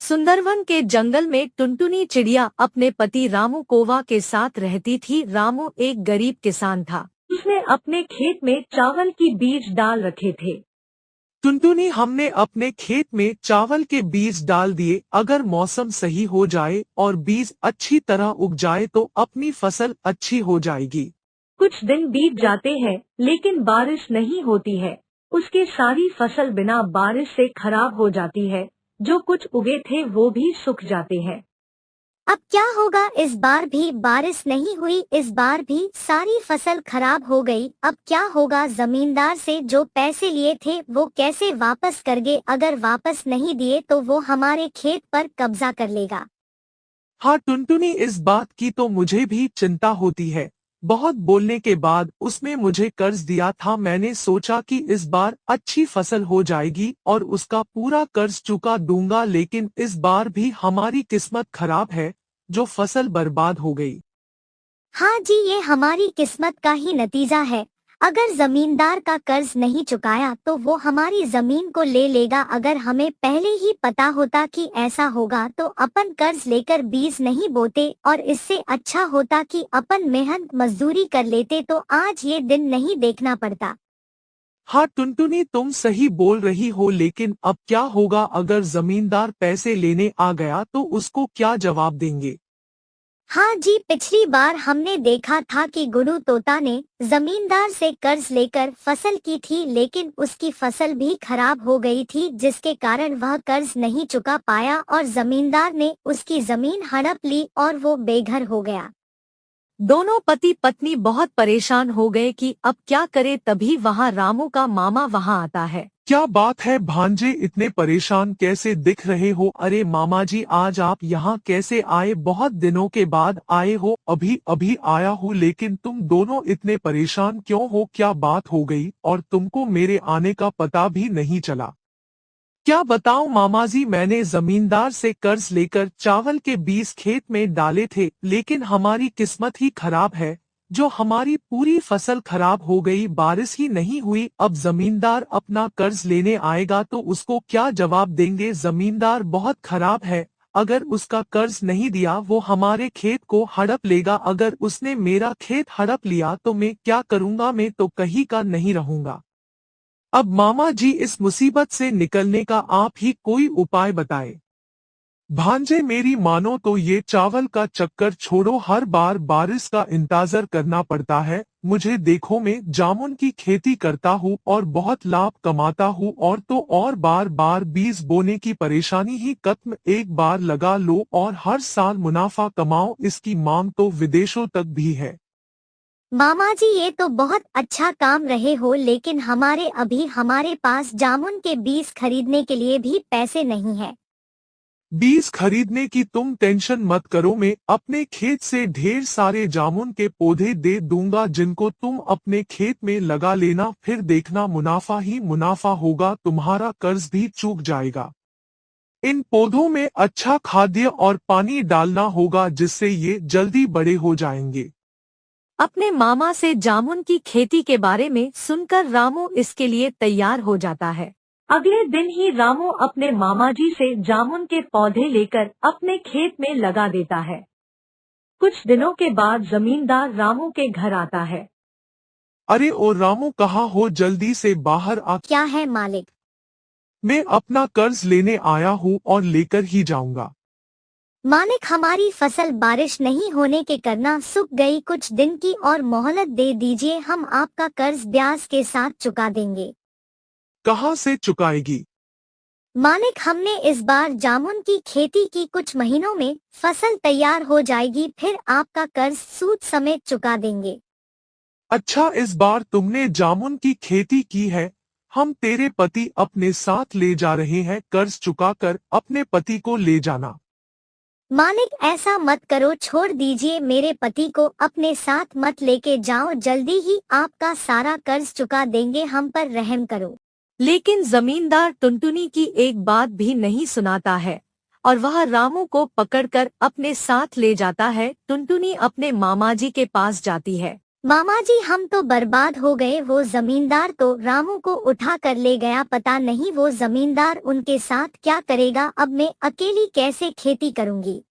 सुंदरवन के जंगल में टुनटुनी चिड़िया अपने पति रामू कौवा के साथ रहती थी। रामू एक गरीब किसान था। उसने अपने खेत में चावल की बीज डाल रखे थे। टुनटुनी, हमने अपने खेत में चावल के बीज डाल दिए। अगर मौसम सही हो जाए और बीज अच्छी तरह उग जाए तो अपनी फसल अच्छी हो जाएगी। कुछ दिन बीत जाते हैं लेकिन बारिश नहीं होती है। उसकी सारी फसल बिना बारिश से खराब हो जाती है। जो कुछ उगे थे वो भी सूख जाते हैं। अब क्या होगा? इस बार भी बारिश नहीं हुई, इस बार भी सारी फसल खराब हो गई। अब क्या होगा? जमींदार से जो पैसे लिए थे वो कैसे वापस करगे? अगर वापस नहीं दिए तो वो हमारे खेत पर कब्जा कर लेगा। हाँ टुनटुनी, इस बात की तो मुझे भी चिंता होती है। बहुत बोलने के बाद उसने मुझे कर्ज दिया था। मैंने सोचा कि इस बार अच्छी फसल हो जाएगी और उसका पूरा कर्ज चुका दूंगा, लेकिन इस बार भी हमारी किस्मत खराब है, जो फसल बर्बाद हो गई। हाँ जी, ये हमारी किस्मत का ही नतीजा है। अगर जमींदार का कर्ज नहीं चुकाया तो वो हमारी जमीन को ले लेगा। अगर हमें पहले ही पता होता कि ऐसा होगा तो अपन कर्ज लेकर बीज नहीं बोते और इससे अच्छा होता कि अपन मेहनत मजदूरी कर लेते तो आज ये दिन नहीं देखना पड़ता। हाँ टुनटुनी, तुम सही बोल रही हो, लेकिन अब क्या होगा? अगर जमींदार पैसे लेने आ गया तो उसको क्या जवाब देंगे? हाँ जी, पिछली बार हमने देखा था कि गुरु तोता ने जमींदार से कर्ज लेकर फसल की थी, लेकिन उसकी फसल भी खराब हो गई थी, जिसके कारण वह कर्ज नहीं चुका पाया और जमींदार ने उसकी जमीन हड़प ली और वो बेघर हो गया। दोनों पति पत्नी बहुत परेशान हो गए कि अब क्या करे। तभी वहाँ रामू का मामा वहाँ आता है। क्या बात है भांजे, इतने परेशान कैसे दिख रहे हो? अरे मामा जी, आज आप यहाँ कैसे आए? बहुत दिनों के बाद आए हो। अभी अभी आया हूँ, लेकिन तुम दोनों इतने परेशान क्यों हो? क्या बात हो गई और तुमको मेरे आने का पता भी नहीं चला? क्या बताऊं मामा जी, मैंने जमींदार से कर्ज लेकर चावल के बीज खेत में डाले थे, लेकिन हमारी किस्मत ही खराब है, जो हमारी पूरी फसल खराब हो गई। बारिश ही नहीं हुई। अब जमींदार अपना कर्ज लेने आएगा तो उसको क्या जवाब देंगे? जमींदार बहुत खराब है। अगर उसका कर्ज नहीं दिया वो हमारे खेत को हड़प लेगा। अगर उसने मेरा खेत हड़प लिया तो मैं क्या करूंगा? मैं तो कहीं का नहीं रहूंगा। अब मामा जी, इस मुसीबत से निकलने का आप ही कोई उपाय बताएं। भांजे, मेरी मानो तो ये चावल का चक्कर छोड़ो। हर बार बारिश का इंतजार करना पड़ता है। मुझे देखो, मैं जामुन की खेती करता हूँ और बहुत लाभ कमाता हूँ, और तो और बार बार बीज बोने की परेशानी ही खत्म। एक बार लगा लो और हर साल मुनाफा कमाओ। इसकी मांग तो विदेशों तक भी है। मामा जी, ये तो बहुत अच्छा काम रहे हो, लेकिन हमारे पास जामुन के बीज खरीदने के लिए भी पैसे नहीं है। बीज खरीदने की तुम टेंशन मत करो, मैं अपने खेत से ढेर सारे जामुन के पौधे दे दूंगा, जिनको तुम अपने खेत में लगा लेना। फिर देखना, मुनाफा ही मुनाफा होगा, तुम्हारा कर्ज भी चूक जाएगा। इन पौधों में अच्छा खाद्य और पानी डालना होगा, जिससे ये जल्दी बड़े हो जाएंगे। अपने मामा से जामुन की खेती के बारे में सुनकर रामू इसके लिए तैयार हो जाता है। अगले दिन ही रामू अपने मामा जी से जामुन के पौधे लेकर अपने खेत में लगा देता है। कुछ दिनों के बाद जमींदार रामू के घर आता है। अरे ओ रामू, कहाँ हो? जल्दी से बाहर आ। क्या है मालिक? मैं अपना कर्ज लेने आया हूँ और लेकर ही जाऊंगा। मालिक, हमारी फसल बारिश नहीं होने के कारण सूख गई। कुछ दिन की और मोहलत दे दीजिए, हम आपका कर्ज ब्याज के साथ चुका देंगे। कहाँ से चुकाएगी? मालिक, हमने इस बार जामुन की खेती की, कुछ महीनों में फसल तैयार हो जाएगी, फिर आपका कर्ज सूद समेत चुका देंगे। अच्छा, इस बार तुमने जामुन की खेती की है? हम तेरे पति अपने साथ ले जा रहे हैं। कर्ज चुकाकर अपने पति को ले जाना। मालिक, ऐसा मत करो, छोड़ दीजिए मेरे पति को, अपने साथ मत लेके जाओ। जल्दी ही आपका सारा कर्ज चुका देंगे, हम पर रहम करो। लेकिन जमींदार टुनटुनी की एक बात भी नहीं सुनाता है और वह रामू को पकड़कर अपने साथ ले जाता है। टुनटुनी अपने मामाजी के पास जाती है। मामा जी हम तो बर्बाद हो गए। वो जमींदार तो रामू को उठा कर ले गया, पता नहीं वो जमींदार उनके साथ क्या करेगा। अब मैं अकेली कैसे खेती करूंगी।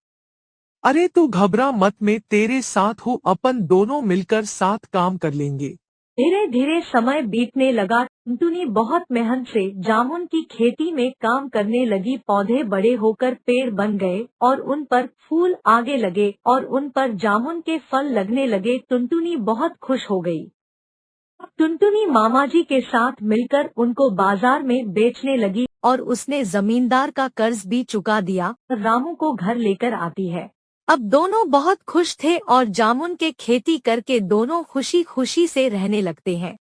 अरे तू घबरा मत, मैं तेरे साथ हूँ, अपन दोनों मिलकर साथ काम कर लेंगे। धीरे धीरे समय बीतने लगा। टुनटुनी बहुत मेहनत से जामुन की खेती में काम करने लगी। पौधे बड़े होकर पेड़ बन गए और उन पर फूल आगे लगे और उन पर जामुन के फल लगने लगे। टुनटुनी बहुत खुश हो गई। टुनटुनी मामाजी के साथ मिलकर उनको बाजार में बेचने लगी और उसने जमींदार का कर्ज भी चुका दिया। रामू को घर लेकर आती है। अब दोनों बहुत खुश थे और जामुन के खेती करके दोनों खुशी खुशी से रहने लगते हैं।